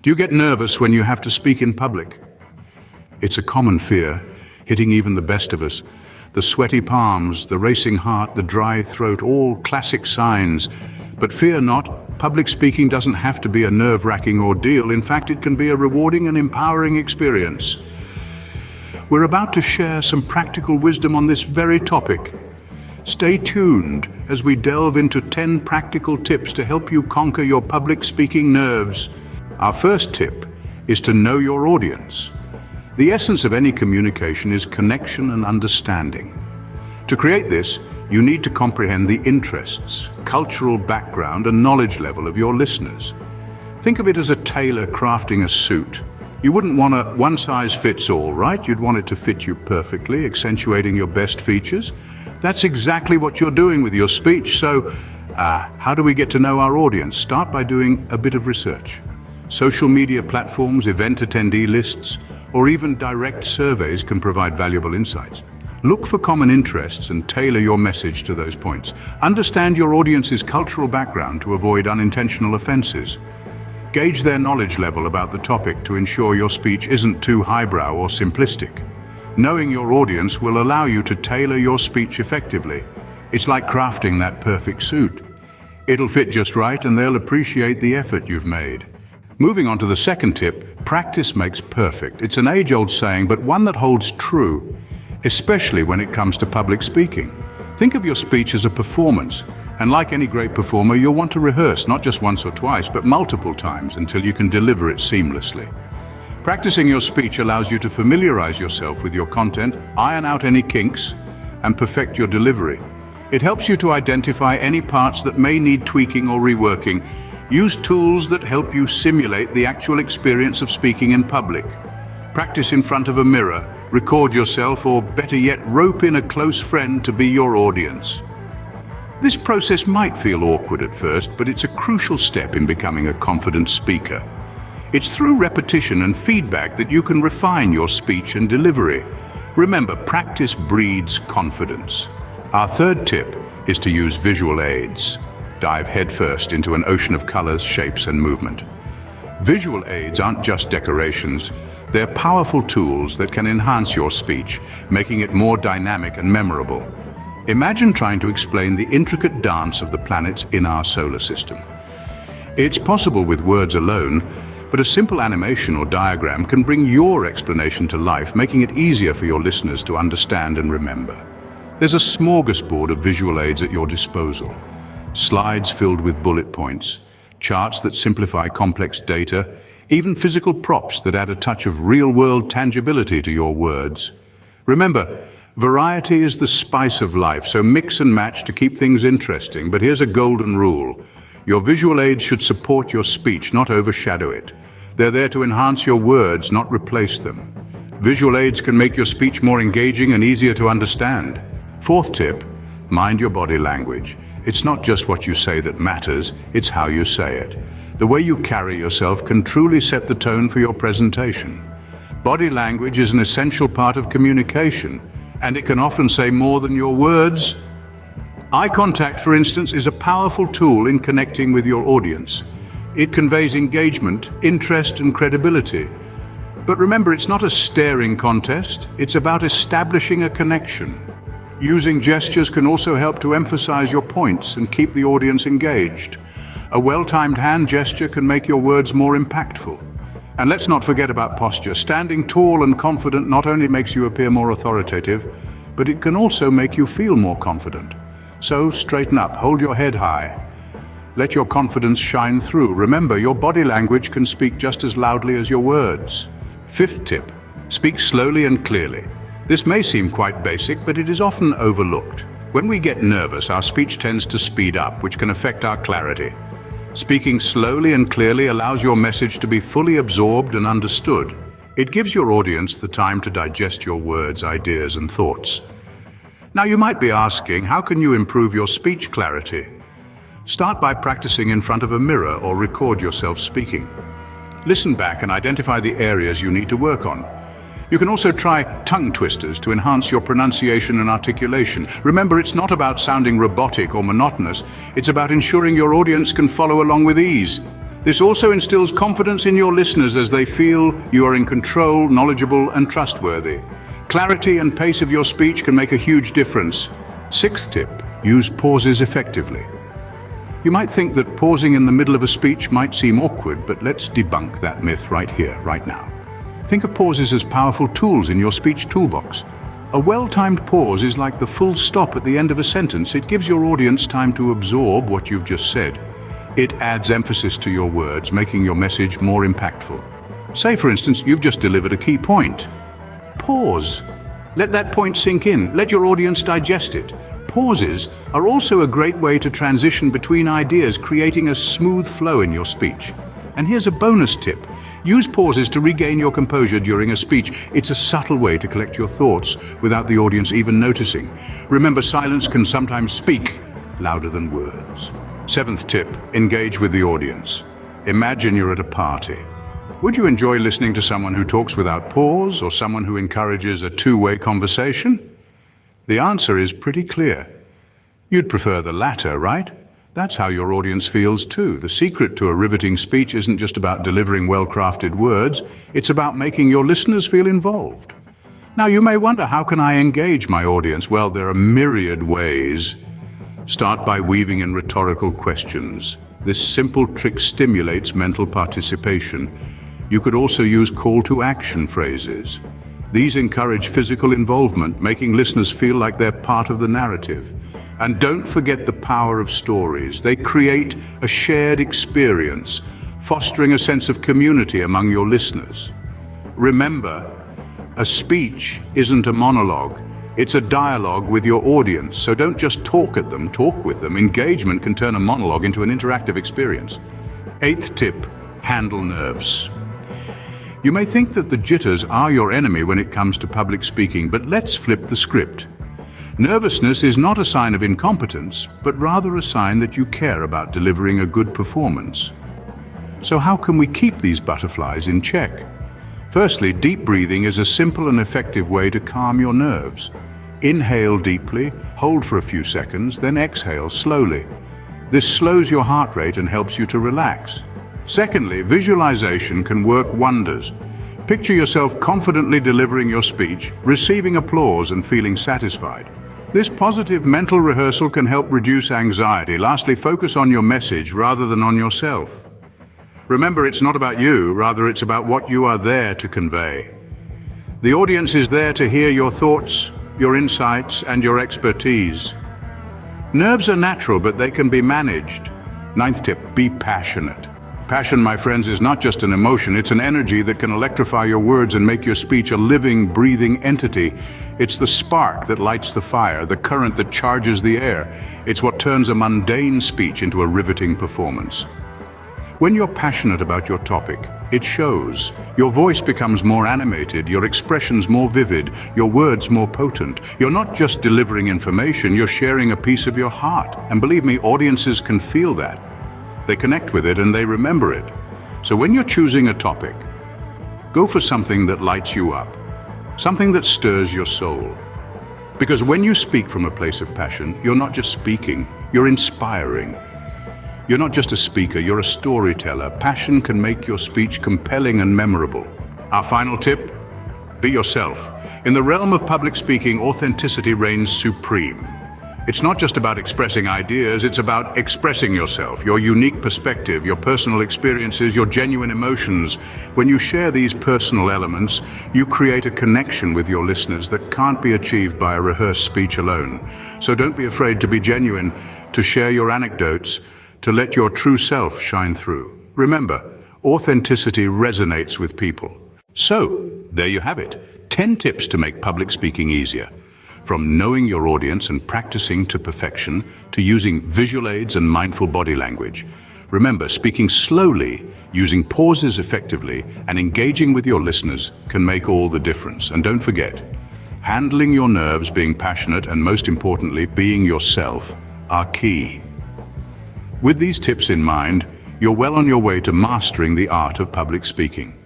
Do you get nervous when you have to speak in public? It's a common fear, hitting even the best of us. The sweaty palms, the racing heart, the dry throat, all classic signs. But fear not, public speaking doesn't have to be a nerve-wracking ordeal. In fact, it can be a rewarding and empowering experience. We're about to share some practical wisdom on this very topic. Stay tuned as we delve into 10 practical tips to help you conquer your public speaking nerves. Our first tip is to know your audience. The essence of any communication is connection and understanding. To create this, you need to comprehend the interests, cultural background, and knowledge level of your listeners. Think of it as a tailor crafting a suit. You wouldn't want a one-size-fits-all, right? You'd want it to fit you perfectly, accentuating your best features. That's exactly what you're doing with your speech. So, how do we get to know our audience? Start by doing a bit of research. Social media platforms, event attendee lists, or even direct surveys can provide valuable insights. Look for common interests and tailor your message to those points. Understand your audience's cultural background to avoid unintentional offenses. Gauge their knowledge level about the topic to ensure your speech isn't too highbrow or simplistic. Knowing your audience will allow you to tailor your speech effectively. It's like crafting that perfect suit. It'll fit just right and they'll appreciate the effort you've made. Moving on to the second tip, practice makes perfect. It's an age-old saying, but one that holds true, especially when it comes to public speaking. Think of your speech as a performance, and like any great performer, you'll want to rehearse not just once or twice, but multiple times until you can deliver it seamlessly. Practicing your speech allows you to familiarize yourself with your content, iron out any kinks, and perfect your delivery. It helps you to identify any parts that may need tweaking or reworking. Use tools that help you simulate the actual experience of speaking in public. Practice in front of a mirror, record yourself, or better yet, rope in a close friend to be your audience. This process might feel awkward at first, but it's a crucial step in becoming a confident speaker. It's through repetition and feedback that you can refine your speech and delivery. Remember, practice breeds confidence. Our third tip is to use visual aids. Dive headfirst into an ocean of colors, shapes, and movement. Visual aids aren't just decorations. They're powerful tools that can enhance your speech, making it more dynamic and memorable. Imagine trying to explain the intricate dance of the planets in our solar system. It's possible with words alone, but a simple animation or diagram can bring your explanation to life, making it easier for your listeners to understand and remember. There's a smorgasbord of visual aids at your disposal. Slides filled with bullet points, charts that simplify complex data, even physical props that add a touch of real-world tangibility to your words. Remember, variety is the spice of life, so mix and match to keep things interesting. But here's a golden rule. Your visual aids should support your speech, not overshadow it. They're there to enhance your words, not replace them. Visual aids can make your speech more engaging and easier to understand. Fourth tip, mind your body language. It's not just what you say that matters, it's how you say it. The way you carry yourself can truly set the tone for your presentation. Body language is an essential part of communication, and it can often say more than your words. Eye contact, for instance, is a powerful tool in connecting with your audience. It conveys engagement, interest, and credibility. But remember, it's not a staring contest, it's about establishing a connection. Using gestures can also help to emphasize your points and keep the audience engaged. A well-timed hand gesture can make your words more impactful. And let's not forget about posture. Standing tall and confident not only makes you appear more authoritative, but it can also make you feel more confident. So straighten up, hold your head high. Let your confidence shine through. Remember, your body language can speak just as loudly as your words. Fifth tip, speak slowly and clearly. This may seem quite basic, but it is often overlooked. When we get nervous, our speech tends to speed up, which can affect our clarity. Speaking slowly and clearly allows your message to be fully absorbed and understood. It gives your audience the time to digest your words, ideas, and thoughts. Now you might be asking, how can you improve your speech clarity? Start by practicing in front of a mirror or record yourself speaking. Listen back and identify the areas you need to work on. You can also try tongue twisters to enhance your pronunciation and articulation. Remember, it's not about sounding robotic or monotonous. It's about ensuring your audience can follow along with ease. This also instills confidence in your listeners as they feel you are in control, knowledgeable, and trustworthy. Clarity and pace of your speech can make a huge difference. Sixth tip, use pauses effectively. You might think that pausing in the middle of a speech might seem awkward, but let's debunk that myth right here, right now. Think of pauses as powerful tools in your speech toolbox. A well-timed pause is like the full stop at the end of a sentence. It gives your audience time to absorb what you've just said. It adds emphasis to your words, making your message more impactful. Say, for instance, you've just delivered a key point. Pause. Let that point sink in. Let your audience digest it. Pauses are also a great way to transition between ideas, creating a smooth flow in your speech. And here's a bonus tip. Use pauses to regain your composure during a speech. It's a subtle way to collect your thoughts without the audience even noticing. Remember, silence can sometimes speak louder than words. Seventh tip, engage with the audience. Imagine you're at a party. Would you enjoy listening to someone who talks without pause or someone who encourages a two-way conversation? The answer is pretty clear. You'd prefer the latter, right? That's how your audience feels too. The secret to a riveting speech isn't just about delivering well-crafted words, it's about making your listeners feel involved. Now you may wonder, how can I engage my audience? Well, there are myriad ways. Start by weaving in rhetorical questions. This simple trick stimulates mental participation. You could also use call-to-action phrases. These encourage physical involvement, making listeners feel like they're part of the narrative. And don't forget the power of stories. They create a shared experience, fostering a sense of community among your listeners. Remember, a speech isn't a monologue. It's a dialogue with your audience, so don't just talk at them, talk with them. Engagement can turn a monologue into an interactive experience. Eighth tip, handle nerves. You may think that the jitters are your enemy when it comes to public speaking, but let's flip the script. Nervousness is not a sign of incompetence, but rather a sign that you care about delivering a good performance. So how can we keep these butterflies in check? Firstly, deep breathing is a simple and effective way to calm your nerves. Inhale deeply, hold for a few seconds, then exhale slowly. This slows your heart rate and helps you to relax. Secondly, visualization can work wonders. Picture yourself confidently delivering your speech, receiving applause and feeling satisfied. This positive mental rehearsal can help reduce anxiety. Lastly, focus on your message rather than on yourself. Remember, it's not about you, rather it's about what you are there to convey. The audience is there to hear your thoughts, your insights, and your expertise. Nerves are natural, but they can be managed. Ninth tip, be passionate. Passion, my friends, is not just an emotion, it's an energy that can electrify your words and make your speech a living, breathing entity. It's the spark that lights the fire, the current that charges the air. It's what turns a mundane speech into a riveting performance. When you're passionate about your topic, it shows. Your voice becomes more animated, your expressions more vivid, your words more potent. You're not just delivering information, you're sharing a piece of your heart. And believe me, audiences can feel that. They connect with it and they remember it. So when you're choosing a topic, go for something that lights you up, something that stirs your soul. Because when you speak from a place of passion, you're not just speaking, you're inspiring. You're not just a speaker, you're a storyteller. Passion can make your speech compelling and memorable. Our final tip, be yourself. In the realm of public speaking, authenticity reigns supreme. It's not just about expressing ideas, it's about expressing yourself, your unique perspective, your personal experiences, your genuine emotions. When you share these personal elements, you create a connection with your listeners that can't be achieved by a rehearsed speech alone. So don't be afraid to be genuine, to share your anecdotes, to let your true self shine through. Remember, authenticity resonates with people. So, there you have it. 10 tips to make public speaking easier. From knowing your audience and practicing to perfection, to using visual aids and mindful body language. Remember, speaking slowly, using pauses effectively, and engaging with your listeners can make all the difference. And don't forget, handling your nerves, being passionate, and most importantly, being yourself are key. With these tips in mind, you're well on your way to mastering the art of public speaking.